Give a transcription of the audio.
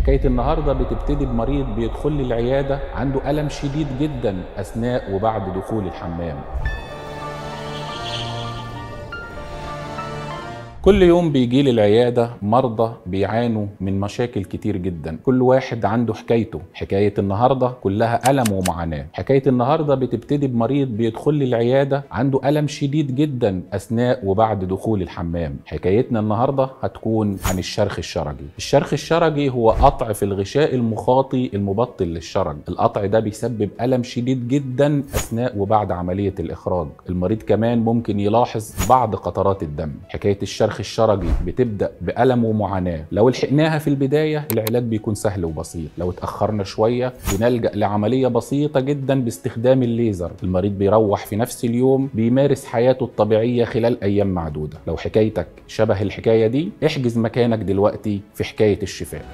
حكاية النهاردة بتبتدي بمريض بيدخل لي العيادة عنده ألم شديد جدا أثناء وبعد دخول الحمام. كل يوم بيجي لي العيادة مرضى بيعانوا من مشاكل كتير جدا، كل واحد عنده حكايته. حكاية النهاردة كلها ألم ومعاناة. حكاية النهاردة بتبتدي بمريض بيدخل لي العيادة عنده ألم شديد جدا أثناء وبعد دخول الحمام. حكايتنا النهاردة هتكون عن الشرخ الشرجي. الشرخ الشرجي هو قطع في الغشاء المخاطي المبطن للشرج. القطع ده بيسبب ألم شديد جدا أثناء وبعد عملية الإخراج. المريض كمان ممكن يلاحظ بعض قطرات الدم. حكاية الشرخ الشرجي بتبدأ بألم ومعاناة. لو لحقناها في البداية العلاج بيكون سهل وبسيط، لو اتأخرنا شوية بنلجأ لعملية بسيطة جدا باستخدام الليزر. المريض بيروح في نفس اليوم بيمارس حياته الطبيعية خلال أيام معدودة. لو حكايتك شبه الحكاية دي احجز مكانك دلوقتي في حكاية الشفاء.